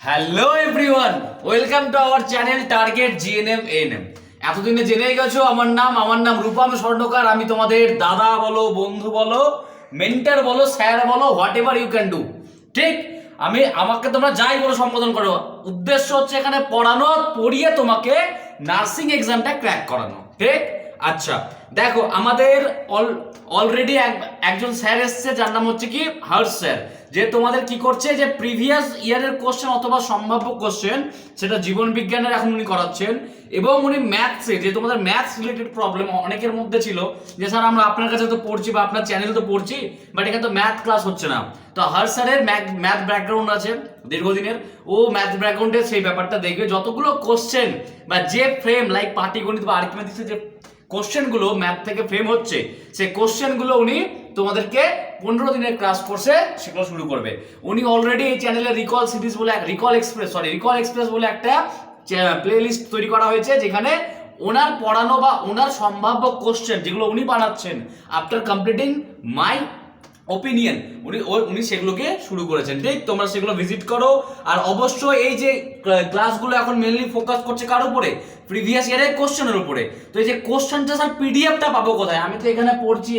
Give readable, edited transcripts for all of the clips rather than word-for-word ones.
Hello everyone, welcome to our channel target GNM ANM. এতদিনে জেনেই গেছো আমার নাম রূপম স্বর্ণকার। আমি তোমাদের দাদা বলো, বন্ধু বলো, মেন্টর বলো, স্যার বলো, whatever you can do. ঠিক, আমাকে তোমরা যাই বলো সম্বোধন করো। উদ্দেশ্য হচ্ছে এখানে পড়ানো, পড়িয়ে তোমাকে নার্সিং এক্সামটা ক্র্যাক করানো। ঠিক, আচ্ছা দেখো, আমাদের অলরেডি একজন স্যার এসছে, যার নাম হচ্ছে কি হর্ষ স্যার। যে তোমাদের কি করছে, যে প্রিভিয়াস ইয়ারের কোশ্চেন অথবা সম্ভাব্য কোশ্চেন, সেটা জীবন বিজ্ঞানের এখন উনি করাচ্ছেন। এবং উনি ম্যাথসে, যে তোমাদের ম্যাথস রিলেটেড প্রবলেম অনেকের মধ্যে ছিল, যে স্যার আমরা আপনার কাছে তো পড়ছি বা আপনার চ্যানেল তো পড়ছি, বাট এখানে তো ম্যাথ ক্লাস হচ্ছে না। তো হর্ষ স্যারের ম্যাথ ব্যাকগ্রাউন্ড আছে দীর্ঘদিনের, ও ম্যাথ ব্যাকগ্রাউন্ডে সেই ব্যাপারটা দেখবে। যতগুলো কোশ্চেন বা যে ফ্রেম লাইক পাটিগণিত বা আর্কিমেটিক্সের যে কোশ্চেনগুলো ম্যাথ থেকে ফ্রেম হচ্ছে, সেই কোশ্চেনগুলো উনি তোমাদেরকে 15 দিনের ক্লাস কোর্সে সেগুলো শুরু করবে। উনি অলরেডি এই চ্যানেলে রিকল এক্সপ্রেস বলে একটা প্লেলিস্ট তৈরি করা হয়েছে, যেখানে ওনার পড়ানো বা ওনার সম্ভাব্য কোশ্চেন যেগুলো উনি বানাচ্ছেন আফটার কমপ্লিটিং মাই ওপিনিয়ন, উনি সেগুলোকে শুরু করেছেন। ঠিক, তোমরা সেগুলো ভিজিট করো। আর অবশ্যই এই যে ক্লাসগুলো এখন মেনলি ফোকাস করছে কার উপরে, প্রিভিয়াস ইয়ারের কোশ্চেনের উপরে। তো এই যে কোশ্চেনটা স্যার পিডিএফটা পাবো কোথায়? আমি তো এখানে পড়ছি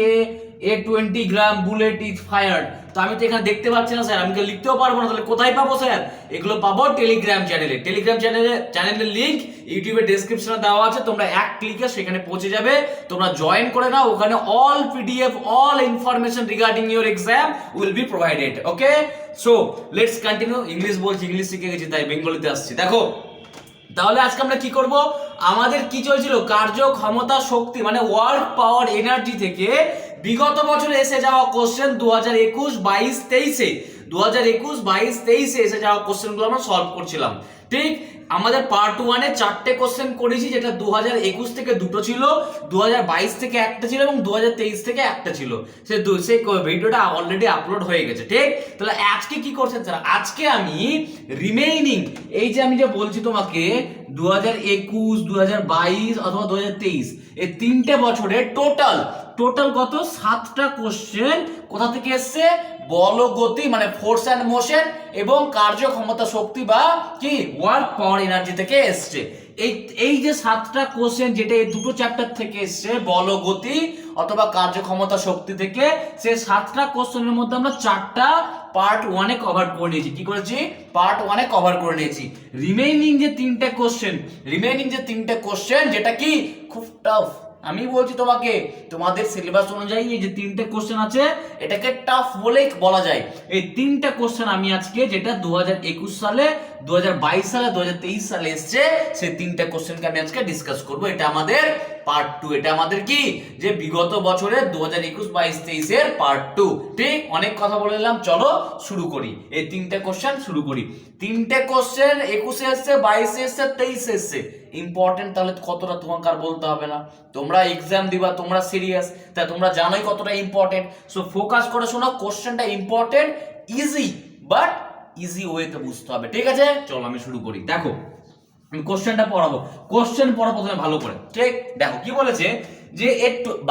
এ 20 গ্রাম বুলেট ইজ ফায়ার্ড, তো আমি তো এখানে দেখতে পাচ্ছি না স্যার, আমি তো লিখতেও পারবো না। তাহলে কোথায় পাবো স্যার? এগুলো পাবো টেলিগ্রাম চ্যানেলের লিংক ইউটিউবের ডেসক্রিপশনে দেওয়া আছে। তোমরা এক ক্লিকে সেখানে পৌঁছে যাবে, তোমরা জয়েন করে নাও। ওখানে all PDF, all information regarding your exam will be provided. Okay, so let's continue. English বলছি, ইংলিশ শিখে গেছি, তাই বেঙ্গলিতে আসছি। দেখো, তাহলে আজকে আমরা কি করব? আমাদের কি চলছিল, কার্য ক্ষমতা শক্তি মানে ওয়ার্ক পাওয়ার এনার্জি থেকে বিগত বছরে এসে যাওয়া কোশ্চেন 2021-22-23 এসে যাওয়া কোশ্চেনগুলো আমরা সলভ করছিলাম। ঠিক, আমাদের পার্ট 1-এ 4টে কোশ্চেন করেছি, যেটা 2021 থেকে দুটো ছিল, 2022 থেকে একটা ছিল এবং 2023 থেকে একটা ছিল। সেই ভিডিওটা অলরেডি আপলোড হয়ে গেছে। ঠিক, তাহলে আজকে কি করছেন স্যার? আজকে আমি রিমেইনিং, এই যে আমি যে বলছি তোমাকে 2021, 2022 অথবা 2023, এই 3টে বছরে টোটাল কত 7টা কোশ্চেন কোথা থেকে এসছে? বল গতি মানে ফোর্স অ্যান্ড মোশন এবং কার্যক্ষমতা শক্তি বা কি ওয়ার্ক পাওয়ার এনার্জি থেকে এসছে। এই যে 7টা কোশ্চেন, যেটা এই দুটো চ্যাপ্টার থেকে এসছে, বল গতি অথবা কার্যক্ষমতা শক্তি থেকে, সেই 7টা কোশ্চেনের মধ্যে আমরা 4টা পার্ট 1-এ কভার করে নিয়েছি। কি করেছি? পার্ট 1-এ কভার করে নিয়েছি। রিমেইনিং যে 3টে কোশ্চেন, যেটা কি খুব টাফ। আমি বলছি তোমাকে, তোমাদের সিলেবাস অনুযায়ী এই যে 3টে কোশ্চেন আছে, এটাকে টাফ বলেই বলা যায়। এই 3টে কোশ্চেন আমি আজকে, যেটা 2021 সালে, 2022 সালে, 2023 সালে এসছে, সেই 3টে কোশ্চেনকে আমি আজকে ডিসকাস করব। এটা আমাদের পার্ট 2। এটা আমাদের কি, যে বিগত বছরের 2021, 22, 23 এর পার্ট 2। ঠিক, অনেক কথা বলে নিলাম, চলো শুরু করি। এই 3টে কোশ্চেন শুরু করি। 3টে কোশ্চেন 21 এ এসছে, 22 এ এসছে, 23 এ এসছে। ইম্পর্টেন্ট, তাহলে কতটা তোমাকে আর বলতে হবে না। তোমরা এক্সাম দিবা, তোমরা সিরিয়াস, তাই তোমরা জানোই কতটা ইম্পর্টেন্ট। সো ফোকাস করে শোনো, কোশ্চেনটা ইম্পর্টেন্ট, ইজি ওয়েতে বুঝতে হবে। ঠিক আছে, চলো আমি শুরু করি। দেখো, আমি কোশ্চেনটা পড়াবো, কোশ্চেন পড়া প্রথমে ভালো করে। ঠিক, দেখো কি বলেছে, যে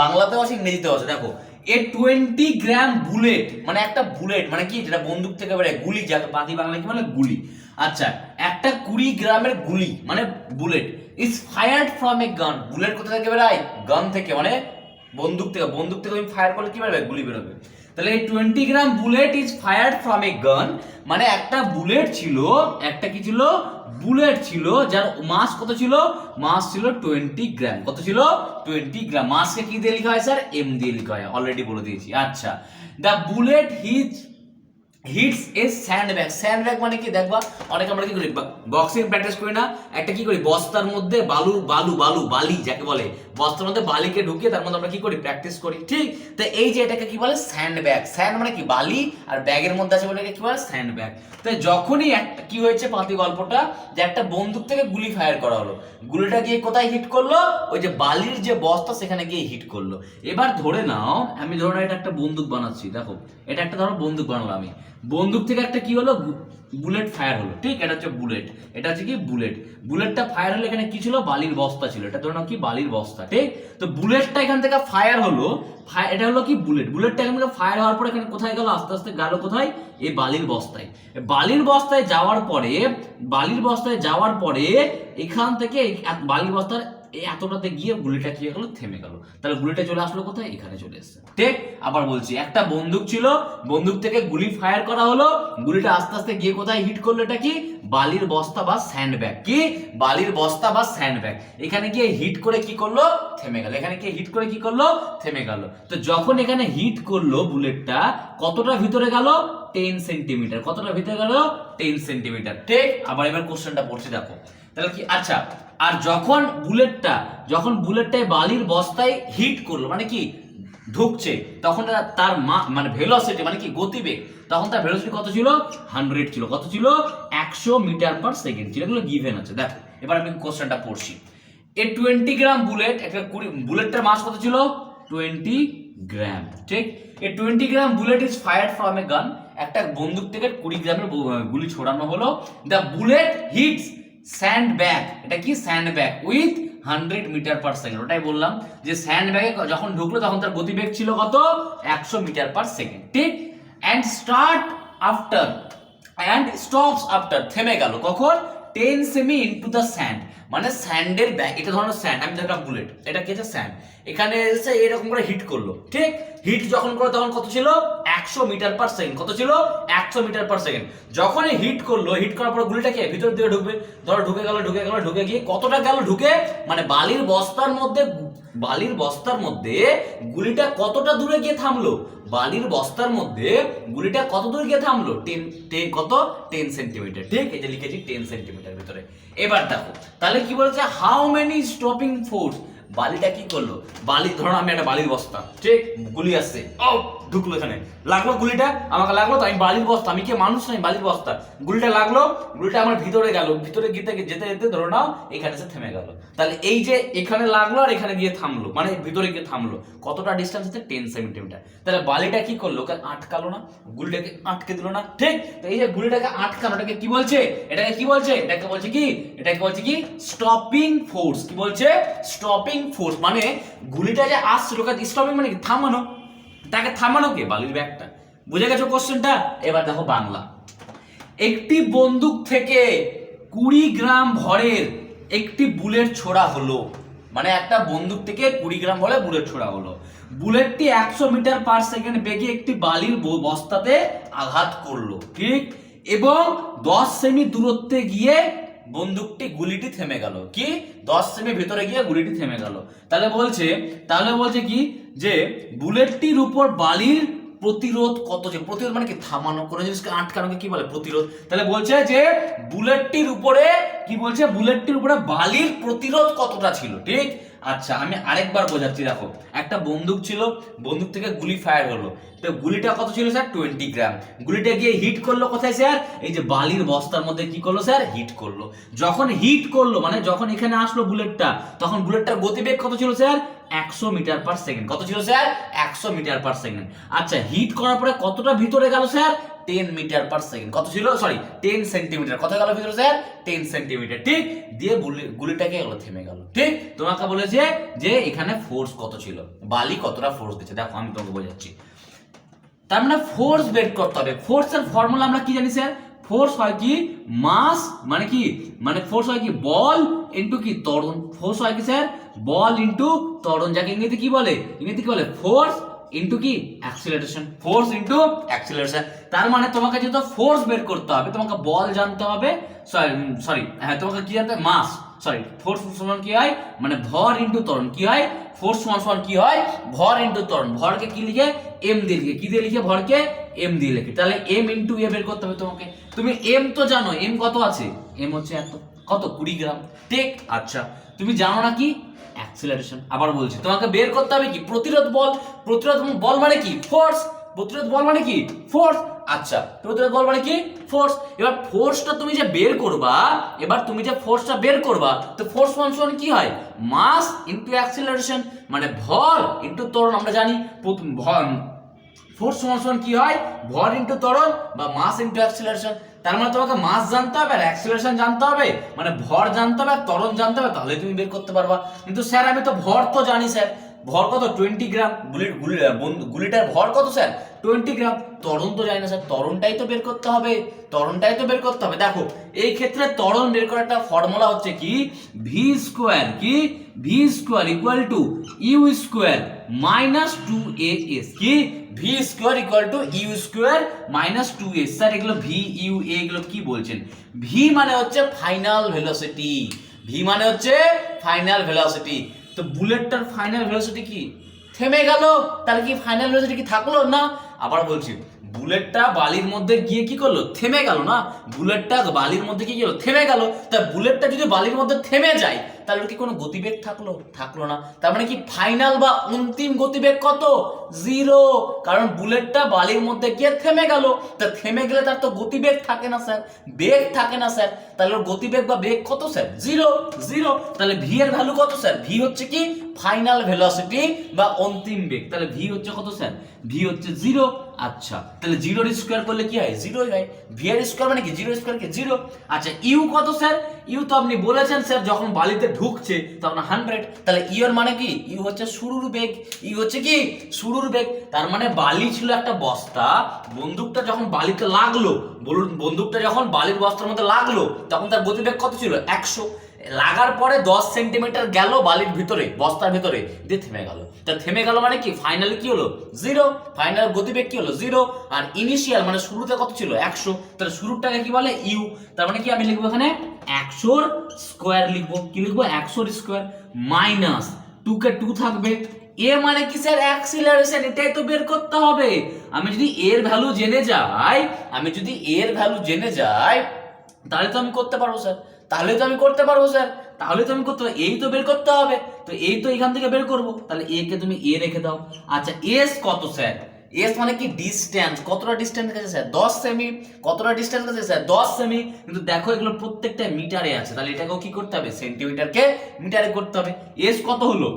বাংলাতেও আছে, ইংরেজিতেও আছে। দেখো, 20 গ্রাম বুলেট মানে একটা বুলেট মানে কি, যেটা বন্দুক থেকে বেরোয়, গুলি, যাকে বাকি বাংলা কি বলে, গুলি। আচ্ছা, একটা 20 গ্রামের গুলি মানে bullet is fired from a গান। বুলেট কোথা থেকে বেরোয়? গান থেকে, মানে বন্দুক থেকে তুমি ফায়ার করলে কি বেরোবে? গুলি বেরোবে। তাহলে এই 20 gram bullet is fired from a gun, মানে একটা বুলেট ছিল, একটা কি ছিল? বুলেট ছিল, যার মাস কত ছিল? মাস ছিল 20 গ্রাম। কত ছিল? 20 গ্রাম। মাসকে কি দিয়ে লেখা হয় স্যার? এম দিয়ে লেখা হয়, অলরেডি বলে দিয়েছি। আচ্ছা, দ্য বুলেট হিটস এ স্যান্ডব্যাগ মানে কি? দেখবা, অনেকে আমরা কি করি, বক্সিং প্র্যাকটিস করি না, একটা কি করি, বস্তার মধ্যে বালি যাকে বলে, বস্তার মধ্যে বালিকে ঢুকিয়ে তার মধ্যে আমরা কি করি, প্র্যাকটিস করি। ঠিক, তো এই যে এটাকে কি বলে? স্যান্ডব্যাগ। স্যান্ড মানে কি? বালি, আর ব্যাগের মধ্যে আছে বলে কি বলে? স্যান্ডব্যাগ। তো যখনই একটা কি হয়েছে পাতি গল্পটা, যে একটা বন্দুক থেকে গুলি ফায়ার করা হলো, গুলিটা গিয়ে কোথায় হিট করলো? ওই যে বালির যে বস্তা, সেখানে গিয়ে হিট করলো। এবার ধরে নাও, আমি ধরো এটা একটা বন্দুক বানাচ্ছি। দেখো, এটা একটা ধরো বন্দুক বানালাম আমি। বন্দুক থেকে একটা কি হলো, বুলেট ফায়ার হলো, ঠিক, এটা হচ্ছে বুলেট, এটা হচ্ছে কি বুলেট, বুলেটটা ফায়ার হলো, এখানে কি ছিল, বালির বস্তা ছিল, এটা ধরে নাও কি বালির বস্তা, ঠিক। তো বুলেটটা এখান থেকে ফায়ার হলো, এটা হলো কি বুলেট, বুলেটটা এখান থেকে ফায়ার হওয়ার পরে এখানে কোথায় গেল, আস্তে আস্তে গেল কোথায়, এই বালির বস্তায়, বালির বস্তায় যাওয়ার পরে, বালির বস্তায় যাওয়ার পরে এখান থেকে বালির বস্তার এতটাতে গিয়ে গুলিটা কি হলো, থেমে গেল, তাহলে গুলিটা চলে আসলো কোথায়, এখানে চলে এসেছে, ঠিক। আবার বলছি, একটা বন্দুক ছিল, বন্দুক থেকে গুলি ফায়ার করা হলো, গুলিটা আস্তে আস্তে গিয়ে কোথায় হিট করলো, এটা কি বালির বস্তা বা স্যান্ডব্যাগ, কি বালির বস্তা বা স্যান্ডব্যাগ, এখানে গিয়ে হিট করে কি করলো, থেমে গেল, এখানে গিয়ে হিট করে কি করলো, থেমে গেল। তো যখন এখানে হিট করলো বুলেটটা, কতটা ভিতরে গেল, 10 সেন্টিমিটার, কতটা ভিতরে গেল, 10 সেন্টিমিটার, ঠিক। আবার এবার কোশ্চেনটা পড়ছি, দেখো তাহলে কি, আচ্ছা, আর যখন বুলেটটা বালির বস্তায় হিট করলো, মানে কি ঢুকছে, তখন তার মানে ভেলোসিটি, মানে কি গতিবেগ, তখন তার ভেলোসিটি কত ছিল, 100 ছিল, কত ছিল, 100 মিটার পার সেকেন্ড ছিল, এগুলো গিভেন আছে। দেখো এবার আমি কোশ্চেনটা পড়ছি, এ 20 গ্রাম বুলেট, একটা বুলেটটার মাস কত ছিল, 20 গ্রাম, ঠিক। A 20 gram bullet is fired from a gun, একটা বন্দুক থেকে 20 গ্রামের গুলি ছোড়ানো হলো, দ্য বুলেট হিটস স্যান্ডব্যাগ, এটা কি স্যান্ডব্যাগ উইথ 100 মিটার পার সেকেন্ড, ওটাই বললাম যে স্যান্ডব্যাগে যখন ঢুকলো তখন তার গতিবেগ ছিল কত, 100 মিটার পার সেকেন্ড, ঠিক। অ্যান্ড স্টপস আফটার, থেমে গেল কখন, 10 সেমি ইনটু দ্য স্যান্ড, মানে স্যান্ডের ব্যাগ, এটা ধরো স্যান্ড, আমি দেখলাম বুলেট, এটা কি আছে স্যান্ড, এখানে এসে এরকম করে হিট করলো, ঠিক। হিট যখন করলো তখন কত ছিল, 100 মিটার পার সেকেন্ড, কত ছিল, 100 মিটার পার সেকেন্ড। যখনই হিট করলো, হিট করার পর গুলিটা কি ভিতর দিকে ঢুকবে, ধরো ঢুকে গেল, ঢুকে গিয়ে কতটা গেল, ঢুকে মানে বালির বস্তার মধ্যে গুলিটা কতটা দূরে গিয়ে থামলো, বালির বস্তার মধ্যে গুলিটা কত দূরে গিয়ে থামলো, 10 সেন্টিমিটার, ঠিক। এই যে লিখেছি 10 সেন্টিমিটার ভিতরে। এবার দেখো তাহলে কি বলেছে, হাউ মেনি স্টপিং ফোর্স, বালিটা কি করলো, বালি ধরো আমি একটা বালির বস্তা, ঠিক, গুলি আসছে, ও ঢুকলো, এখানে লাগলো গুলিটা, আমাকে লাগলো, তো আমি বালির বস্তা, আমি কি মানুষ নাই, বালির বস্তা, গুলিটা লাগলো, গুলিটা আমার ভিতরে গেল, ভিতরে যেতে যেতে ধরো নাও এখানে এসে থেমে গেল, তাহলে এই যে এখানে লাগলো আর এখানে গিয়ে থামলো, মানে ভিতরে গিয়ে থামলো, কতটা ডিস্টেন্স আছে, 10 সেন্টিমিটার। তাহলে বালিটা কি করলো, ওকে আটকালো না, গুলিটাকে আটকে দিল না, ঠিক। তো এই যে গুলিটাকে আটকানো, এটাকে কি বলছে, এটাকে বলছে কি স্টপিং ফোর্স, কি বলছে, স্টপিং ফোর্স, মানে গুলিটা যে আসছিল, স্টপিং মানে কি থামানো, তাকে থামানো কে, বালির ব্যাগটা। বুঝে গেছো কোশ্চেনটা? এবার দেখো বাংলা, একটি বন্দুক থেকে 20 গ্রাম ভরের একটি বুলেট ছোড়া হলো, মানে একটা বন্দুক থেকে 20 গ্রাম ভরের বুলেট ছোড়া হলো, বুলেটটি 100 মিটার পার সেকেন্ড বেগে একটি বালির বস্তাতে আঘাত করলো, ঠিক, এবং 10 সেমি দূরত্বে গিয়ে গুলিটি থেমে গেল, কি 10 সেমি ভিতরে গিয়ে গুলিটি থেমে গেল। তাহলে বলছে কি যে বুলেটটির উপর বালির প্রতিরোধ কত, যে প্রতিরোধ মানে কি থামানো, কোনো জিনিসকে আটকানোকে কি বলে, প্রতিরোধ। তাহলে বলছে যে বুলেটটির উপরে বালির প্রতিরোধ কতটা ছিল, ঠিক। আচ্ছা আমি আরেকবার বোঝাচ্ছি, দেখো একটা বন্দুক ছিল, বন্দুক থেকে গুলি ফায়ার হলো, তো গুলিটা কত ছিল স্যার, 20 গ্রাম, গুলিটা গিয়ে হিট করলো কোথায় স্যার, এই যে বালির বস্তার মধ্যে কি করলো স্যার, হিট করলো। যখন হিট করলো মানে যখন এখানে আসলো বুলেটটা, তখন বুলেটটার গতিবেগ কত ছিল স্যার, 100 মিটার পার সেকেন্ড, কত ছিল স্যার, 100 মিটার পার সেকেন্ড। আচ্ছা হিট করার পরে কতটা ভিতরে গেল স্যার, 10 মিটার পার সেকেন্ড, কত ছিল, সরি 10 সেন্টিমিটার, কত গেল ভিতরে স্যার, 10 সেন্টিমিটার, ঠিক। দিয়ে গুলিটাকে গেল, থেমে গেল, ঠিক। তোমাকে বলেছে যে এখানে ফোর্স কত ছিল, বালি কতটা ফোর্স দিচ্ছে, দেখো আমি তোমাকে বোঝাচ্ছি। তার মানে ফোর্স বের করতে হবে, ফোর্সের ফর্মুলা আমরা কি জানি স্যার, ফোর্স হয় কি মাস, মানে কি, মানে ফোর্স হয় কি বল ইনটু কি ত্বরণ, ফোর্স হয় কি স্যার, বল ইনটু ত্বরণ, যাকে ইংরেজিতে কি বলে, ফোর্স ইনটু কি অ্যাক্সিলারেশন, ফোর্স ইনটু অ্যাক্সিলারেশন। তার মানে তোমাকে যেহেতু ফোর্স বের করতে হবে, তোমাকে বল জানতে হবে, তোমাকে কি জানতে হবে, মাস, ফোর্স সমান কি হয়, মানে ভর ইনটু ত্বরণ, কি হয়, ফোর্স সমান কি হয়, ভর ইনটু ত্বরণ, ভরকে কি লিখে, এম দিয়ে লিখে, কি দিয়ে লিখে, ভরকে এম দিয়ে লিখে। তাহলে এম ইনটু এ বের করতে হবে তোমাকে, তুমি এম তো জানো, এম কত আছে, এম হচ্ছে এত, কত 20 গ্রাম, ঠিক। আচ্ছা তুমি জানো না কি অ্যাক্সিলারেশন। আবার বলছি তোমাকে বের করতে হবে কি প্রতিরোধ বল, প্রতিরোধ বল মানে কি ফোর্স, প্রতিরোধ বল মানে কি ফোর্স। আচ্ছা প্রতিরোধ বল মানে কি ফোর্স। এবার ফোর্সটা তুমি যে বের করবা, তো ফোর্স সমান কি হয়, মাস ইনটু অ্যাক্সিলারেশন, মানে ভর ইনটু ত্বরণ। আমরা জানি ফোর্স সমান সমান কি হয়, ভর ইনটু ত্বরণ বা মাস ইনটু অ্যাক্সিলারেশন। তার মানে তোমাকে মাস জানতে হবে আর অ্যাক্সিলারেশন জানতে হবে, মানে ভর জানতে হবে আর ত্বরণ জানতে হবে, তাহলে তুমি বের করতে পারবা। কিন্তু স্যার আমি তো ভর তো জানি স্যার, ভর কত 20 গ্রাম, গুলিটার ভর কত স্যার 20 গ্রাম, ত্বরণ তো জানি না স্যার, ত্বরণটাই তো বের করতে হবে, ত্বরণটাই তো বের করতে হবে। দেখো এই ক্ষেত্রে ত্বরণ বের করার একটা ফর্মুলা হচ্ছে কি, ভি স্কোয়ার, কি v square equal to u square minus 2as, কি v square equal to u square minus 2as। Sir এগুলো ভি ইউ এ এগুলো কি বলছেন, ভি মানে হচ্ছে ফাইনাল ভেলোসিটি, ভি মানে হচ্ছে ফাইনাল ভেলোসিটি। তো বুলেটটার ফাইনাল ভেলোসিটি কি, থেমে গেল, তাহলে কি ফাইনাল ভেলোসিটি কি থাকলো না। আবার বলছি, বুলেটটা বালির মধ্যে গিয়ে কি করলো, থেমে গেল না, বুলেটটা বালির মধ্যে কি গেল, থেমে গেল। তা বুলেটটা যদি বালির মধ্যে থেমে যায় তাহলে কি কোনো গতিবেগ থাকলো, থাকলো না। তার মানে কি ফাইনাল বা অন্তিম গতিবেগ কত, জিরো, কারণ বুলেটটা বালির মধ্যে গিয়ে থেমে গেল। তা থেমে গেলে তার তো গতিবেগ থাকে না স্যার, বেগ থাকে না স্যার, তাহলে ওর গতিবেগ বা বেগ কত স্যার, জিরো, জিরো। তাহলে ভি এর ভ্যালু কত স্যার, ভি হচ্ছে কি ফাইনাল ভেলোসিটি বা অন্তিম বেগ, তাহলে ভি হচ্ছে কত স্যার, ভি হচ্ছে জিরো। আচ্ছা তাহলে জিরোর স্কোয়ার করলে কি হয়, জিরোই হয়, ভি এর স্কোয়ার মানে কি জিরো স্কোয়ার কি জিরো। আচ্ছা ইউ কত স্যার, ইউ তো আপনি বলেছেন স্যার যখন বালিতে ঢুকছে তখন 100, তাহলে ইউ এর মানে কি, ইউ হচ্ছে শুরুর বেগ, ইউ হচ্ছে কি শুরুর বেগ। তার মানে বালি ছিল একটা বস্তা, বন্দুকটা যখন বালিতে লাগলো, বলুন বন্দুকটা যখন বালির বস্তার মধ্যে লাগলো তখন তার গতিবেগ কত ছিল 100, লাগার পরে 10 সেন্টিমিটার গেল বালির ভিতরে, বস্তার ভিতরে, দিয়ে থেমে গেল। তা থেমে গেল মানে কি ফাইনালি কি হলো, জিরো, ফাইনাল গতিবেগ কি হলো জিরো। আর ইনিশিয়াল মানে শুরুতে কত ছিল 100, তাহলে শুরুটাকে কি বলে ইউ। তার মানে কি আমি লিখবো এখানে 100 এর স্কোয়ার লিখবো, কি লিখবো 100 এর স্কোয়ার মাইনাস 2 কে 2 থাকবে, এ মানে কি স্যার অ্যাক্সিলারেশন, এটাই তো বের করতে হবে। আমি যদি এর ভ্যালু জেনে যাই, আমি যদি এর ভ্যালু জেনে যাই তাহলে তো আমি করতে পারবো স্যার, তাহলে তো আমি করতে পারবো স্যার, তাহলে তো আমি করতে পারবো, এই তো বের করতে হবে। তো এই তো এখান থেকে বের করব, তাহলে এ কে তুমি এ রেখে দাও। আচ্ছা এস কত স্যার, এস মানে কি ডিসটেন্স, কতটা ডিসটেন্স আছে স্যার 10 সেমি, কতটা ডিসটেন্স আছে স্যার 10 সেমি। কিন্তু দেখো এগুলো প্রত্যেকটা মিটারে আছে, তাহলে এটাকেও কি করতে হবে, সেন্টিমিটারকে মিটারে করতে হবে। এস কত হলো,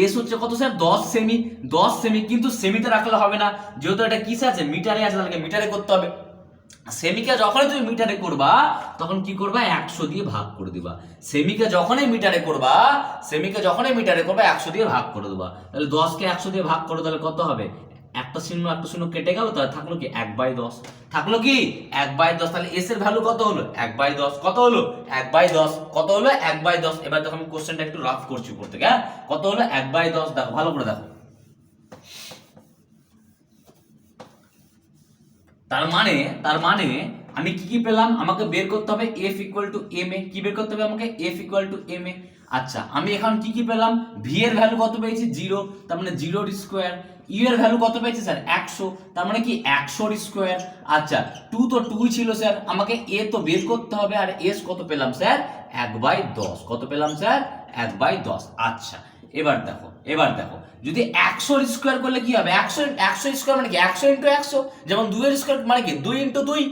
এস হচ্ছে কত স্যার 10 সেমি, 10 সেমি, কিন্তু সেমিতে রাখলে হবে না, যেহেতু এটা কিসে আছে মিটারে আছে, তাহলে মিটারে করতে হবে। সেমিকে যখনই তুমি মিটারে করবা তখন কি করবা 100 দিয়ে ভাগ করে দিবা, সেমিকে যখনই মিটারে করবা, সেমিকে যখনই মিটারে করবা 100 দিয়ে ভাগ করে দেবা। তাহলে 10 কে 100 দিয়ে ভাগ করো, তাহলে কত হবে, একটা শূন্য কেটে গেল, তাহলে থাকলো কি 1/10, থাকলো কি 1/10। তাহলে এস এর ভ্যালু কত হলো 1/10, কত হলো 1/10, কত হলো 1/10। এবার দেখো আমি কোশ্চেনটা একটু রাফ করছি উপর থেকে, হ্যাঁ কত হলো 1/10, দেখো ভালো করে দেখো। তার মানে আমি কি পেলাম, আমাকে বের করতে হবে F equal to M A, কি বের করতে হবে আমাকে F equal to M A. আচ্ছা আমি এখন কি পেলাম, ভি এর ভ্যালু কত পেয়েছি 0, তার মানে 0 এর স্কয়ার। ইউ এর ভ্যালু কত পেয়েছি স্যার 100, তার মানে কি 100 এর স্কয়ার। আচ্ছা 2 তো 2 ছিল স্যার, আমাকে এ তো বের করতে হবে, আর এস কত পেলাম স্যার 1/10, কত পেলাম স্যার 1/10। আচ্ছা এবার দেখো যদি 100 এর স্কয়ার করলে কি হবে, 100 স্কয়ার মানে কি 100 ইনটু 100, যেমন 2 এর স্কয়ার মানে কি 2 ইনটু 2,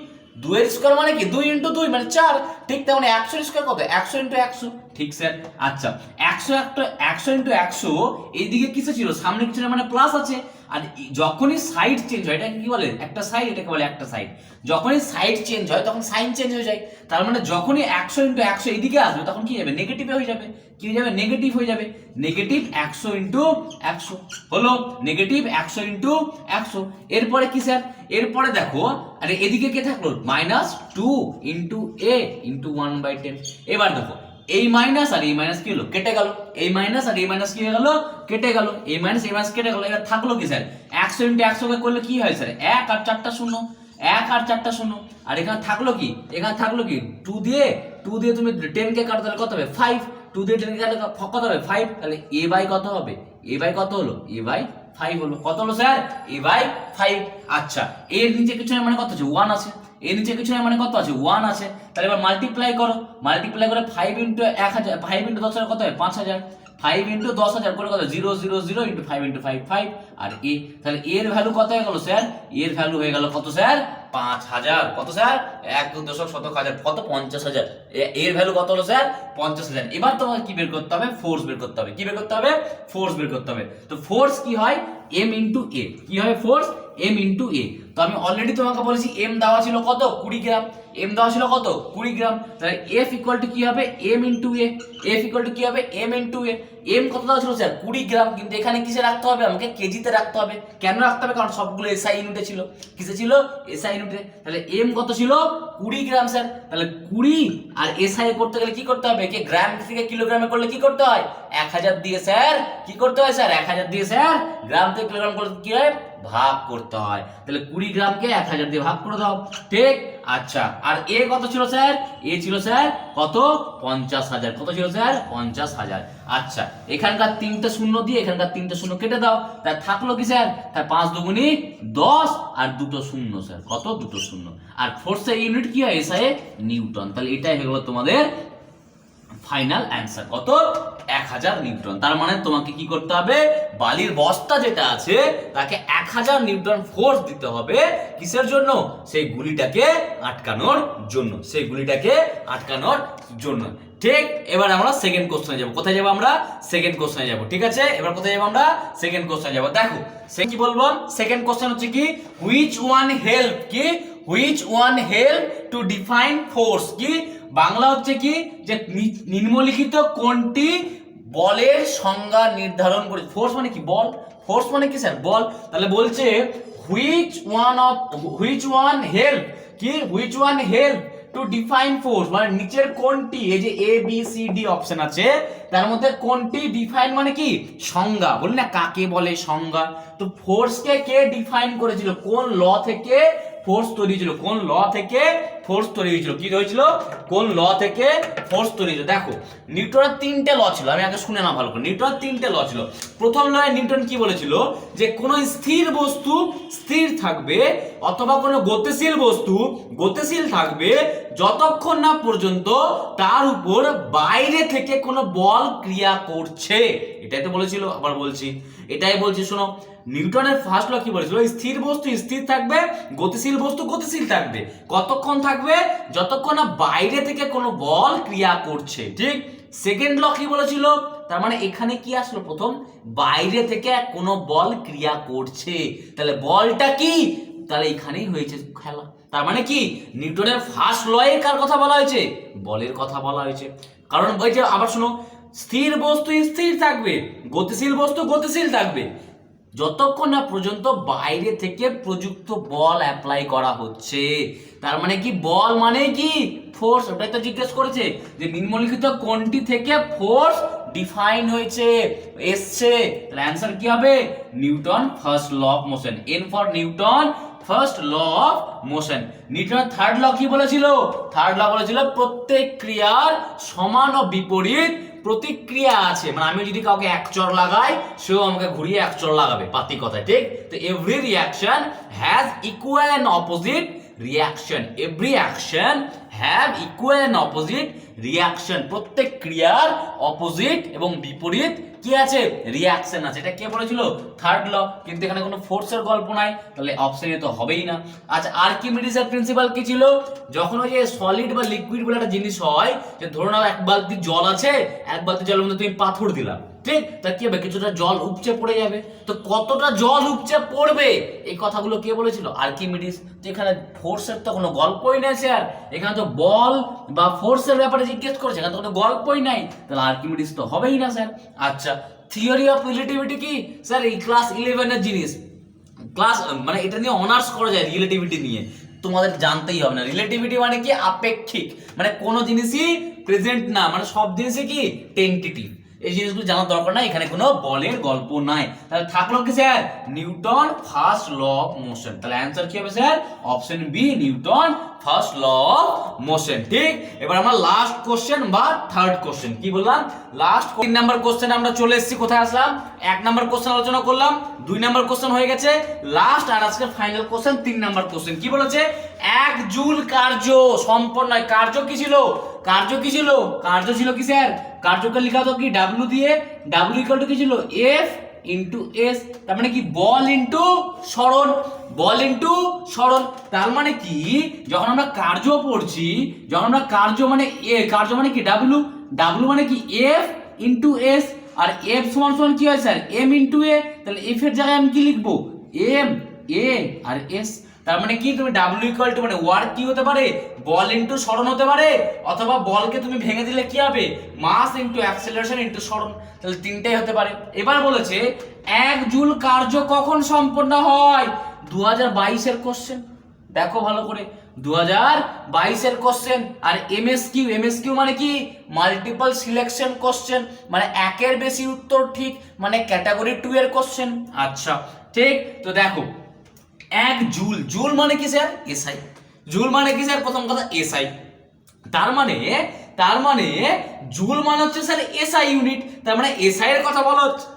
2 এর স্কয়ার মানে কি 2 ইনটু 2 মানে 4, ঠিক তেমন 100 এর স্কয়ার কত 100 ইনটু 100, ঠিক স্যার। আচ্ছা 100 ইনটু 100, এইদিকে কিসে ছিল সামনে কিছু মানে প্লাস আছে, আর যখনই সাইড চেঞ্জ হয়, এটা কি বলে একটা সাইড, এটাকে বলে একটা সাইড, যখনই সাইড চেঞ্জ হয় তখন সাইন চেঞ্জ হয়ে যায়। তার মানে যখনই 100 ইনটু 100 এদিকে আসবে তখন কি হবে নেগেটিভে হয়ে যাবে, কি হয়ে যাবে নেগেটিভ হয়ে যাবে, নেগেটিভ 100 ইনটু 100 হলো নেগেটিভ 100 ইনটু 100। এরপরে কি স্যার, এরপরে দেখো আরে এদিকে কে থাকলো -2 ইনটু a ইনটু 1/10। এবার দেখো এই মাইনাস আর এই মাইনাস কি হলো কেটে গেল, এই মাইনাস আর এই মাইনাস কি হয়ে গেল কেটে গেল, এই মাইনাস কেটে গেল। এবার থাকলো কি স্যার 100 ইনটু 100 কে করলে কি হয় স্যার 1 আর 4টা শূন্য, 1 আর 4টা শূন্য। আর এখানে থাকলো কি, এখানে থাকলো কি 2 দিয়ে তুমি 10 কে কাটো তাহলে কত হবে 5, 2 দিয়ে 10 কে কাটলে কত হবে 5, তাহলে a বাই কত হবে, a বাই কত হলো a বাই 5 হলো, কত হলো স্যার a বাই 5। আচ্ছা এর নিচে কিছু মানে কত আছে 1 আছে, এর নিচে কিছু মানে কত আছে 1 আছে, তাহলে এবার মাল্টিপ্লাই করে 5 ইনটু 1000, 5 ইনটু 10 কত হয় 5000, 5 ইনটু 10,000 করে কত 0 0 0 ইনটু 5 ইনটু 5 5। আর এ তাহলে এর ভ্যালু কত হয়ে গেল স্যার, এর ভ্যালু হয়ে গেল কত স্যার 5000, কত স্যার 1.1000 কত 50000, এর ভ্যালু কত হলো স্যার 50000। এবার তোমাকে কি বের করতে হবে, ফোর্স বের করতে হবে, কি বের করতে হবে ফোর্স বের করতে হবে। তো ফোর্স কি হয় m ইনটু a, কি হয় ফোর্স এম ইন্টু এ। তো আমি অলরেডি তোমাকে বলেছি এম দেওয়া ছিল কত 20 গ্রাম, এম দেওয়া ছিল কত 20 গ্রাম, তাহলে এফ ইকুয়াল টু কি হবে m into a, f equal to কি হবে এম ইন্টু এ। এম কত দেওয়া ছিল স্যার 20 গ্রাম, কিন্তু এখানে কিসে রাখতে হবে আমাকে কেজিতে রাখতে হবে। কেন রাখতে হবে, কারণ সবগুলো এসআই ইউনিটে ছিল। কিসে ছিল এসআই ইউনিটে। তাহলে এম কত ছিল 20 গ্রাম স্যার, তাহলে 20 আর এসআই করতে গেলে কি করতে হবে, কে গ্রাম থেকে কিলোগ্রামে করলে কি করতে হয় 1000 দিয়ে স্যার কি করতে হয় স্যার 1000 দিয়ে স্যার গ্রাম থেকে কিলোগ্রাম করতে কি হয় ভাগ করতে হয়। তাহলে 20 গ্রামকে 1000 দিয়ে ভাগ করে দাও, ঠিক। আচ্ছা, আর এ কত ছিল স্যার, এ ছিল স্যার কত 50,000, কত ছিল স্যার 50,000। আচ্ছা, এখানকার 3টে শূন্য দিয়ে এখানকার 3টে শূন্য কেটে দাও, তাই থাকলো কি স্যার, তাই 5 দুগুণী 10 আর 2টো শূন্য স্যার কত 2টো শূন্য। আর ফোর্সের ইউনিট কি হয় এসআই নিউটন। তাহলে এটাই হলো তোমাদের ফাইনাল অ্যান্সার, কত 1000 নিউটন। তার মানে তোমাকে কি করতে হবে, বালির বস্তা যেটা আছে তাকে 1000 নিউটন ফোর্স দিতে হবে, কিসের জন্য, সেই গুলিটাকে আটকানোর জন্য, সেই গুলিটাকে আটকানোর জন্য, ঠিক। এবার আমরা সেকেন্ড কোশ্চেনে যাব। কোথায় যাব আমরা, সেকেন্ড কোশ্চেনে যাব, ঠিক আছে। এবার কোথায় যাব আমরা, সেকেন্ড কোশ্চেনে যাব। দেখো সে কি বলবো, সেকেন্ড কোশ্চেন হচ্ছে কি হুইচ ওয়ান হেল্প, কি which one help to define force, কি বাংলা হচ্ছে কি যে নিম্নলিখিত কোনটি বলের সংজ্ঞা নির্ধারণ করে। ফোর্স মানে কি বল, ফোর্স মানে কি স্যার বল। তাহলে বলছে হুইচ ওয়ান হেল্প, কি which one help to define force, মানে নিচের কোনটি, এই যে A B C D option আছে তার মধ্যে কোনটি ডিফাইন মানে কি সংজ্ঞা, বলি না কাকে বলে সংজ্ঞা। তো ফোর্সকে কে ডিফাইন করেছিল, কোন ল থেকে ফোর্স তৈরি হয়েছিল, কোন ল থেকে ফোর্স তৈরি হয়েছিল, কি হয়েছিল কোন ল থেকে ফোর্স তৈরি হয়েছিল। দেখো নিউটনের 3টে ল ছিল, আমি আগে শুনে না ভালো করে। নিউটনের 3টে ল ছিল। প্রথম লয়ে নিউটন কি বলেছিল, যে কোনো স্থির বস্তু স্থির থাকবে অথবা কোনো গতিশীল বস্তু গতিশীল থাকবে যতক্ষণ না পর্যন্ত তার উপর বাইরে থেকে কোনো বল ক্রিয়া করছে। এটাই তো বলেছিল, আবার বলছি এটাই বলছি শোনো। নিউটনের ফার্স্ট ল কি বলেছিল, স্থির বস্তু স্থির থাকবে, গতিশীল বস্তু গতিশীল থাকবে, কতক্ষণ থাকবে, যতক্ষণ না বাইরে থেকে কোনো বল ক্রিয়া করছে, ঠিক। সেকেন্ড ল কি বলেছিল, তার মানে এখানে কি আসলো, প্রথম বাইরে থেকে কোনো বল ক্রিয়া করছে, তাহলে বলটা কি, তাহলে এখানেই হয়েছে খেলা। তার মানে কি নিউটনের ফার্স্ট লয়ে কার কথা বলা হয়েছে, বলের কথা বলা হয়েছে। কারণ ওই যে আবার শোনো, স্থির বস্তু স্থির থাকবে, গতিশীল বস্তু গতিশীল থাকবে যতক্ষণ না পর্যন্ত বাইরে থেকে প্রযুক্ত বল অ্যাপ্লাই করা হচ্ছে। তার মানে কি বল মানে কি ফোর্স, ওটাই তো জিজ্ঞেস করেছে যে নিম্নলিখিত কোনটি থেকে ফোর্স ডিফাইন হয়েছে এসছে, তাহলে অ্যান্সার কি হবে Newton first law of motion, n for Newton first law of motion. নিউটনের থার্ড ল কি বলেছিল, থার্ড ল বলেছিল প্রত্যেক ক্রিয়ার সমান ও বিপরীত প্রতিক্রিয়া আছে, মানে আমি যদি কাউকে এক চর লাগাই সেও আমাকে ঘুরিয়ে এক চর লাগাবে, পাতি কথায়, ঠিক। তো every reaction has equal and opposite reaction, every action have equal and opposite reaction, প্রত্যেক ক্রিয়ার অপোজিট এবং বিপরীত কি আছে রিঅ্যাকশন আছে। এটা কে বলেছিল, থার্ড ল। কিন্তু এখানে কোনো ফোর্সের গল্প নাই, তাহলে অপশনে তো হবেই না। আচ্ছা, আর্কিমিডিসের প্রিন্সিপাল কি ছিল, যখন ওই যে সলিড বা লিকুইড বলে একটা জিনিস হয়, যে ধরো নাও এক বালতি জল আছে, এক বালতি জলের মধ্যে তুমি পাথর দিলাম, ঠিক, তা কি হবে কিছুটা জল উপচে পড়ে যাবে, তো কতটা জল উপচে পড়বে এই কথাগুলো কে বলেছিল, আর্কিমিডিস। তো এখানে ফোর্সের তো কোনো গল্পই নাই স্যার, এখানে তো বল বা ফোর্সের ব্যাপারে জিজ্ঞেস করেছে, এখানে তো কোনো গল্পই নাই, তাহলে আর্কিমিডিস তো হবেই না স্যার। আচ্ছা, থিওরি অফ রিলেটিভিটি কি স্যার, এই ক্লাস 11 এর জিনিস, ক্লাস মানে এটা নিয়ে অনার্স করা যায়, রিলেটিভিটি নিয়ে তোমাদের জানতেই হবে না। রিলেটিভিটি মানে কি আপেক্ষিক, মানে কোনো জিনিসই প্রেজেন্ট না, মানে সব জিনিসই কি টেন্টেটিভ, এই জিনিসগুলো জানার দরকার নাই, এখানে কোনো বলের গল্প নাই। তাহলে থাকলো কি sir Newton first law of motion, তাহলে অ্যান্সার কি হবে sir option b Newton first law of motion, ঠিক। এবার আমরা লাস্ট কোশ্চেন বা থার্ড কোশ্চেন কি বললাম, লাস্ট 3 নাম্বার কোশ্চেন আমরা চলে এসেছি। কোথায় আসলাম, 1 নাম্বার কোশ্চেন আলোচনা করলাম, 2 নাম্বার কোশ্চেন হয়ে গেছে, লাস্ট আর আজকের ফাইনাল কোশ্চেন 3 নাম্বার কোশ্চেন কি বলেছে, 1 জুল কার্য সম্পন্ন হয়, কার্য কি ছিল, কার্য কি ছিল, কার্য ছিল কি স্যার, কার্যকে লেখা তো কি ডাব্লিউ দিয়ে, ডাব্লিউ ইকুয়াল টু কি ছিল এফ ইন্টু এস, তার মানে কি বল ইন্টু সরণ, বল ইন্টু সরণ। তার মানে কি যখন আমরা কার্য পড়ছি, যখন আমরা কার্য মানে এ, কার্য মানে কি ডাব্লিউ, ডাব্লিউ মানে কি এফ ইন্টু এস, আর এফ সমান সমান কি হয় স্যার এম ইন্টু এ, তাহলে এফ এর জায়গায় আমি কি লিখবো এম, এ আর এস। তার মানে কি তুমি ডাব্লিউ ইকুয়াল টু মানে ওয়ার্ক কি হতে পারে, বল ইনটু সরণ হতে পারে, অথবা বলকে তুমি ভেঙে দিলে কি হবে, মাস ইনটু অ্যাক্সেলারেশন ইনটু সরণ, তাহলে তিনটাই হতে পারে। এবার বলেছে 1 জুল কার্য কখন সম্পন্ন হয়, 2022 এর কোশ্চেন, দেখো ভালো করে 2022 এর কোশ্চেন। আর এমএসকিউ মানে কি, মাল্টিপল সিলেকশন কোশ্চেন, মানে একের বেশি উত্তর ঠিক, মানে ক্যাটাগরি 2 এর কোশ্চেন। আচ্ছা ঠিক, তো দেখো 1 জুল, জুল মানে কি স্যার, এসআই। জুল মানে কি স্যার, প্রথম কথা এসআই, তার মানে জুল মানে হচ্ছে স্যার এসআই ইউনিট, তার মানে এসআই এর কথা বলা হচ্ছে,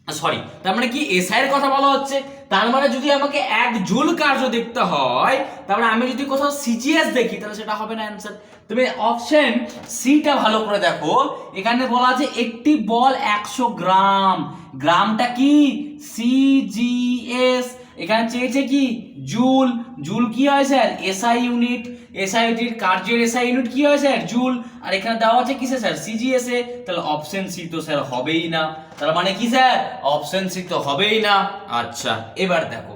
সরি তার মানে কি এসআই এর কথা বলা হচ্ছে। তার মানে যদি আমাকে 1 জুল কার্য দেখতে হয়, তার মানে আমি যদি কোথাও সিজিএস দেখি তাহলে সেটা হবে না অ্যানসার। তুমি অপশন সিটা ভালো করে দেখো, এখানে বলা আছে একটি বল 100 গ্রাম, গ্রামটা কি সিজিএস, এখানে চেয়েছে কি জুল, জুল কি হয় sir SI unit, SI unit কার্যের এসআই ইউনিট কি হয় স্যার জুল, আর এখানে দেওয়া আছে কিসে স্যার সিজিএস এ, তাহলে অপশন সি তো স্যার হবেই না, তার মানে কি স্যার অপশন সি তো হবেই না। আচ্ছা এবার দেখো,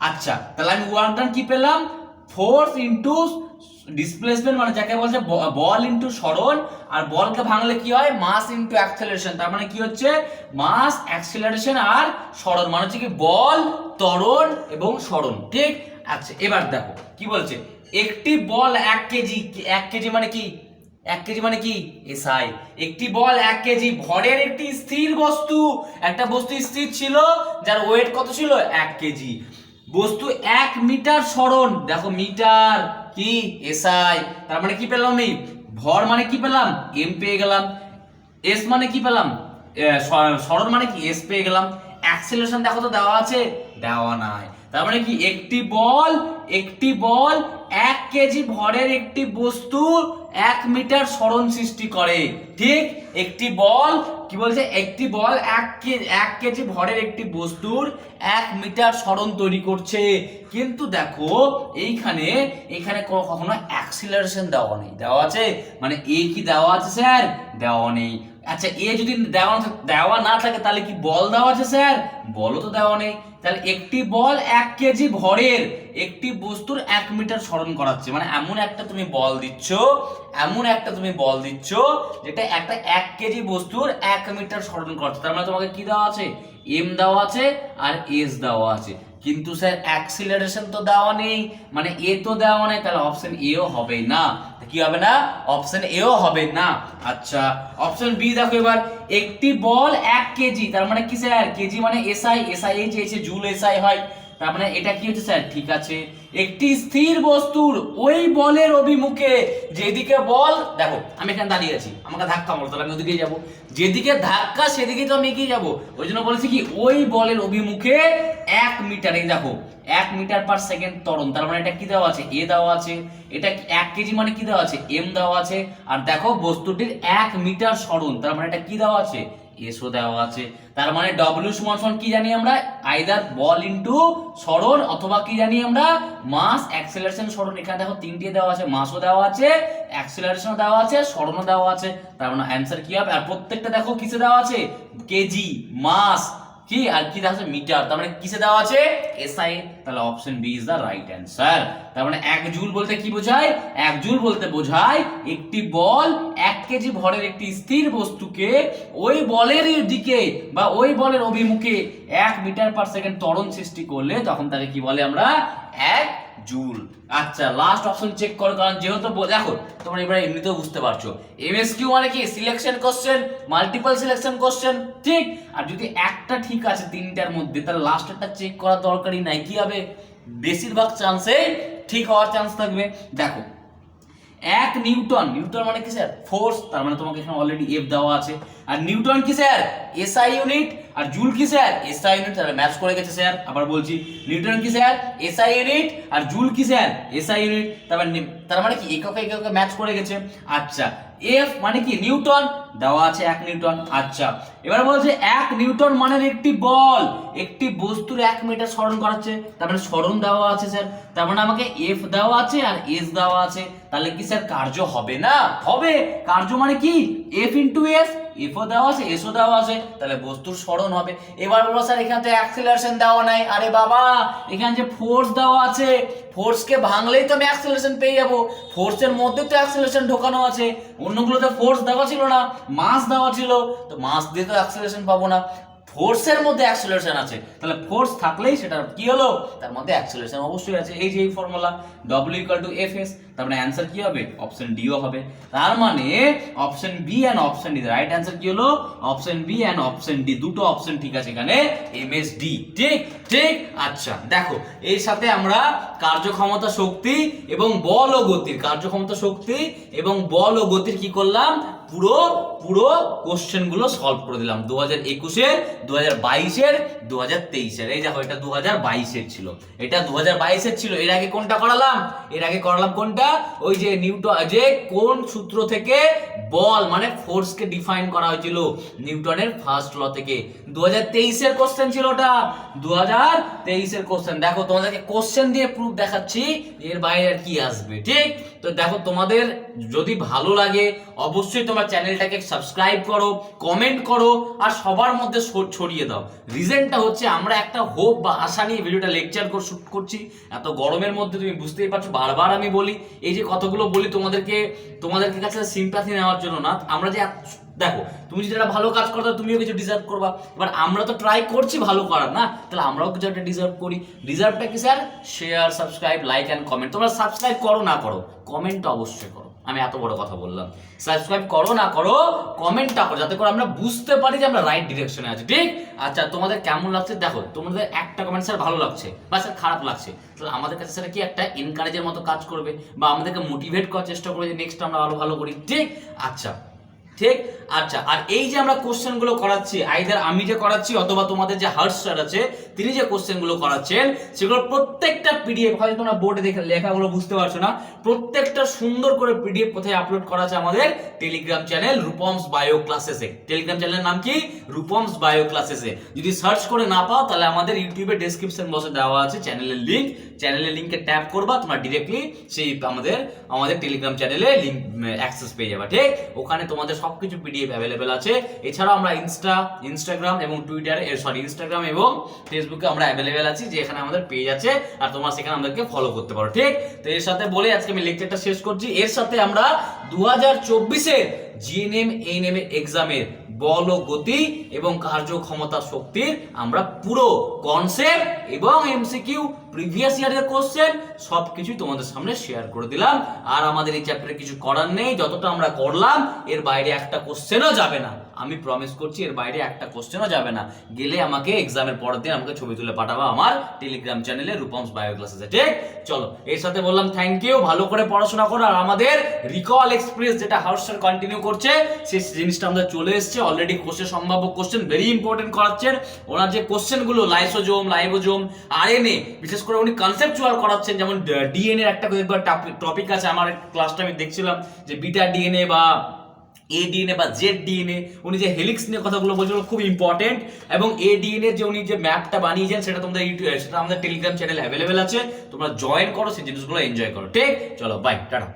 আচ্ছা তাহলে আমি ওয়ার্ক ডান কি পেলাম, ফোর্স ইনটু ডিসপ্লেসমেন্ট, মানে যাকে বলছে বল ইনটু সরণ, আর বলকে ভাঙলে কি হয় মাস ইনটু অ্যাক্সেলারেশন, তার মানে কি হচ্ছে মাস অ্যাক্সেলারেশন আর সরণ, মানে হচ্ছে কি বল ত্বরণ এবং সরণ, ঠিক। আচ্ছা এবার দেখো কি বলছে, একটি বল 1 কেজি, 1 কেজি মানে কি, 1 কেজি মানে কি এসআই, একটি বল 1 কেজি ভরের একটি স্থির বস্তু, একটা বস্তু স্থির ছিল যার ওয়েট কত ছিল 1 কেজি, বস্তু 1 মিটার সরণ, দেখো মিটার কি এসআই, তার মানে কি পেলাম আমি, ভর মানে কি পেলাম এম পেয়ে গেলাম, এস মানে কি পেলাম সরণ মানে কি এস পেয়ে গেলাম, অ্যাক্সেলারেশন দেখো তো দেওয়া আছে, দেওয়া নাই, তার মানে কি একটি বল 1 কেজি ভরের একটি বস্তু 1 মিটার সরণ সৃষ্টি করে, ঠিক। একটি বল কি বলছে, একটি বল 1 কেজি ভরের একটি বস্তুর 1 মিটার সরণ তৈরি করছে, কিন্তু দেখো এখানে কখনো অ্যাক্সিলারেশন দেওয়া নেই, দেওয়া আছে মানে এ কি দেওয়া আছে স্যার, দেওয়া নেই। আচ্ছা এ যদি দেওয়া না থাকে তাহলে কি বল দেওয়া আছে স্যার, বলও তো দেওয়া নেই, তাহলে একটি বল 1 কেজি ভরের একটি বস্তুর 1 মিটার সরণ করাচ্ছে, মানে এমন একটা তুমি বল দিচ্ছ যেটা একটা 1 কেজি বস্তুর 1 মিটার সরণ করাচ্ছে, তার মানে তোমাকে কি দেওয়া আছে এম দেওয়া আছে আর এস দেওয়া আছে, কিন্তু স্যার অ্যাক্সিলারেশন তো দেওয়া নেই, মানে এ তো দেওয়া নেই, তাহলে অপশন এও হবে না, কি হবে না অপশন এও হবে না। আচ্ছা অপশন বি দেখো এবার, একটি বল 1 কেজি, তার মানে কি স্যার কেজি মানে এসআই, এসআই চেয়েছে জুল এসআই হয়, তার মানে এটা কি হচ্ছে স্যার ঠিক আছে, একটি স্থির বস্তুর ওই বলের অভিমুখে যেদিকে বল, দেখো আমি এখানে দাঁড়িয়ে আছি, আমাকে ধাক্কা মারো তাহলে আমি ওদিকেই যাবো, যেদিকে ধাক্কা সেদিকে তো আমি এগিয়ে যাবো, ওই জন্য বলেছি কি ওই বলের অভিমুখে 1 মিটার, এই দেখো 1 মিটার পার সেকেন্ড ত্বরণ, তার মানে এটা কি দেওয়া আছে এ দেওয়া আছে, এটা 1 কেজি মানে কি দেওয়া আছে এম দেওয়া আছে, আর দেখো বস্তুটির 1 মিটার সরণ, তার মানে এটা কি দেওয়া আছে এসও দেওয়া আছে, তার মানে ডব্লিউ সমান কি জানি আমরা, আইদার বল ইনটু সরণ, অথবা কি জানি আমরা মাস অ্যাক্সেলারেশন সরণ, এখানে দেখো তিনটে দেওয়া আছে, মাসও দেওয়া আছে অ্যাক্সেলারেশনও দেওয়া আছে সরণও দেওয়া আছে, তার মানে অ্যানসার কি হবে, আর প্রত্যেকটা দেখো কিসে দেওয়া আছে কেজি মাস কি আর কি দেওয়া আছে মিটার, তার মানে কিসে দেওয়া আছে এসআই, তাহলে option b is the right answer. তার মানে 1 জুল বলতে কি বোঝায়, 1 জুল বলতে বোঝায় একটি বল 1 কেজি ভরের একটি স্থির বস্তুকে ওই বলের দিকে বা ওই বলের অভিমুখে 1 মিটার পার সেকেন্ড ত্বরণ সৃষ্টি করলে তখন তাকে কি বলে আমরা 1 জুল। আচ্ছা লাস্ট অপশন চেক করো, কারণ যেহেতু দেখো তোমরা এবারে এমনিতেও বুঝতে পারছো এমএসকিউ মানে কি selection question, multiple selection question, ঠিক। আর যদি একটা ঠিক আছে তিনটার মধ্যে তাহলে লাস্টেরটা চেক করার দরকারই নাই, কি হবে বেশিরভাগ চান্সে ঠিক হওয়ার চান্স থাকবে। দেখো 1 নিউটন, নিউটন মানে কি স্যার ফোর্স, তার মানে তোমাকে এখানে অলরেডি এফ দেওয়া আছে, আর নিউটন কি স্যার এসআই ইউনিট, আর জুল কি স্যার এসআই ইউনিট, তাহলে ম্যাচ করে গেছে স্যার, আবার বলছি নিউটন কি স্যার এসআই ইউনিট, আর জুল কি স্যার এসআই ইউনিট, তারপর তার মানে কি এককে এককে ম্যাচ করে গেছে। আচ্ছা এফ মানে কি নিউটন, দেওয়া আছে 1 নিউটন। আচ্ছা এবার বলছে 1 নিউটন মানের একটি বল একটি বস্তুর 1 মিটার সরণ করাচ্ছে, তার মানে সরণ দেওয়া আছে স্যার, তার মানে আমাকে এফ দেওয়া আছে আর এস দেওয়া আছে, তাহলে কি স্যার কার্য হবে না? হবে। কার্য মানে কি এফ ইন্টু এস, এফও দেওয়া আছে এসও দেওয়া আছে, তাহলে বস্তুর সরণ হবে। এবার বলো স্যার এখানে তো অ্যাক্সিলারেশন দেওয়া নাই। আরে বাবা এখানে যে ফোর্স দেওয়া আছে, ফোর্সকে ভাঙলেই তো আমি অ্যাক্সিলারেশন পেয়ে যাবো, ফোর্সের মধ্যে তো অ্যাক্সিলারেশন ঢোকানো আছে, অন্যগুলোতে ফোর্স দেওয়া ছিল না, মাস দেওয়া ছিল, তো মাস দিয়ে তো অ্যাক্সিলারেশন পাবো না, ফোর্সের মধ্যে অ্যাক্সিলারেশন আছে, তাহলে ফোর্স থাকলেই সেটা কি হলো, তার মধ্যে অ্যাক্সিলারেশন অবশ্যই আছে। এই যে এই ফর্মুলা W = Fs, তার মানে অ্যান্সার কি হবে? অপশন ডিও হবে। তার মানে option b and option d, right answer কি হলো? Option b and option d, দুটো অপশন ঠিক আছে এখানে, MSD। ঠিক ঠিক। আচ্ছা দেখো এর সাথে আমরা কার্যক্ষমতা শক্তি এবং বল ও গতির, কার্যক্ষমতা শক্তি এবং বল ও গতির কি করলাম, পুরো পুরো কোশ্চেন গুলো সলভ করে দিলাম 2021-এর, 2022-এর, 2023-এর। এই দেখো এটা 2022-এর ছিল, এটা 2022-এর ছিল। এর আগে কোনটা করালাম? এর আগে করালাম কোনটা? ওই যে নিউটন, যে কোন সূত্র থেকে বল মানে ফোর্স কে ডিফাইন করা হয়েছিল, নিউটনের ফার্স্ট ল থেকে। 2023-এর কোশ্চেন ছিল ওটা, 2023-এর কোশ্চেন। দেখো তোমাদেরকে কোশ্চেন দিয়ে প্রুফ দেখাচ্ছি, এর বাইরে আর কি আসবে। ঠিক তো দেখো তোমাদের যদি ভালো লাগে অবশ্যই তোমরা চ্যানেলটাকে সাবস্ক্রাইব করো, কমেন্ট করো আর সবার মধ্যে ছড়িয়ে দাও। রিজনটা হচ্ছে আমরা একটা হোপ বা আশা নিয়ে ভিডিওটা লেকচার শুট করছি। এত গরমের মধ্যে তুমি বুঝতেই পারছো, বারবার আমি বলি এই যে কতগুলো বলি তোমাদেরকে কাছে সিম্প্যাথি নেওয়ার জন্য না। আমরা যে দেখো তুমি যদি একটা ভালো কাজ করো তুমিও কিছু ডিজার্ভ করবা, এবার আমরা তো ট্রাই করছি ভালো করার না, তাহলে আমরাও কিছু একটা ডিজার্ভ করি। ডিজার্ভটা কি sir? Share, subscribe, like and comment. তোমরা সাবস্ক্রাইব করো না করো, কমেন্টটা অবশ্যই করো। আমি এত বড় কথা বললাম, সাবস্ক্রাইব করো না করো, কমেন্টটা করো, যাতে করে আমরা বুঝতে পারি যে আমরা রাইট ডিরেকশনে আছি। ঠিক। আচ্ছা তোমাদের কেমন লাগছে দেখো, তোমাদের একটা কমেন্ট স্যার ভালো লাগছে বা স্যার খারাপ লাগছে, তাহলে আমাদের কাছে সেটা কি একটা এনকারেজের মতো কাজ করবে বা আমাদেরকে মোটিভেট করার চেষ্টা করবে যে নেক্সট আমরা আরো ভালো করি। ঠিক। আচ্ছা ঠিক। আচ্ছা আর এই যে আমরা কোশ্চেন গুলো করাচ্ছি, আইদার আমি যে করাচ্ছি অথবা তোমাদের যে হার্স স্যার আছে তিনি যে কোশ্চেন গুলো করাচ্ছেন, সেগুলো প্রত্যেকটা পিডিএফ, হয়তো তোমরা বোর্ডে দেখে লেখাগুলো বুঝতে পারছো না, প্রত্যেকটা সুন্দর করে পিডিএফ কোথায় আপলোড করা আছে? আমাদের টেলিগ্রাম চ্যানেল রূপমস বায়ো ক্লাসেসে। টেলিগ্রাম চ্যানেলের নাম কি? রূপমস বায়ো ক্লাসেসে। যদি সার্চ করে না পাও তাহলে আমাদের ইউটিউবে ডেসক্রিপশন বক্সে দেওয়া আছে চ্যানেলের লিংক, চ্যানেলের লিংকে ট্যাপ করবা, তোমরা ডিরেক্টলি সেই আমাদের টেলিগ্রাম চ্যানেলে লিংক অ্যাক্সেস পেয়ে যাবে। ঠিক। ওখানে তোমাদের সবকিছু পিডিএফ অ্যাভেলেবেল আছে। এছাড়াও আমরা ইনস্টাগ্রাম এবং টুইটারে ইনস্টাগ্রাম এবং ফেসবুকে আমরা অ্যাভেলেবেল আছি, যে এখানে আমাদের পেজ আছে আর তোমরা সেখানে আমাদেরকে ফলো করতে পারো। ঠিক। তো এর সাথে বলে আজকে আমি লেকচারটা শেষ করছি। এর সাথে আমরা 2024-এর জিএনএম এএনএম এর এক্সামের বল ও গতি এবং কার্যক্ষমতা শক্তির আমরা পুরো কনসেপ্ট এবং এমসিকিউ, প্রিভিয়াস ইয়ারের কোশ্চেন সবকিছুই তোমাদের সামনে শেয়ার করে দিলাম। আর আমাদের এই চ্যাপ্টারে কিছু করার নেই, যতটা আমরা করলাম এর বাইরে একটা কোশ্চেনও যাবে না, আমি প্রমিস করছি এর বাইরে একটা কোশ্চেনও যাবে না। গেলে আমাকে এক্সামের পরের দিন আমাকে ছবি তুলে পাঠাবা আমার টেলিগ্রাম চ্যানেলে রূপমস বায়ো ক্লাসেসে। ঠিক। চলো এর সাথে বললাম থ্যাংক ইউ, ভালো করে পড়াশোনা করো। আর আমাদের রিকল এক্সপ্রেস যেটা হাউসস্টার কন্টিনিউ করছে, সেই জিনিসটা আমাদের চলে এসেছে অলরেডি। কোশ্চেন, সম্ভাব্য কোশ্চেন ভেরি ইম্পর্টেন্ট করাচ্ছেন। ওনার যে কোশ্চেনগুলো লাইসোজোম, লাইবোজোম, আরএনএ, বিশেষ করে উনি কনসেপচুয়াল করাচ্ছেন। যেমন ডিএনএ একটা টপিক আছে, আমার ক্লাসটা আমি দেখছিলাম যে বিটা ডিএনএ বা এ ডিএনএ বা জেড ডিএনএ, উনি যে হেলিক্স নিয়ে কথাগুলো বলছিল খুব ইম্পর্টেন্ট। এবং এ ডিএনএ যে উনি যে ম্যাপটা বানিয়েছেন সেটা তোমাদের সেটা আমাদের টেলিগ্রাম চ্যানেলে অ্যাভেলেবেল আছে, তোমরা জয়েন করো, সেই জিনিসগুলো এনজয় করো। ঠিক। চলো বাই, টাটা।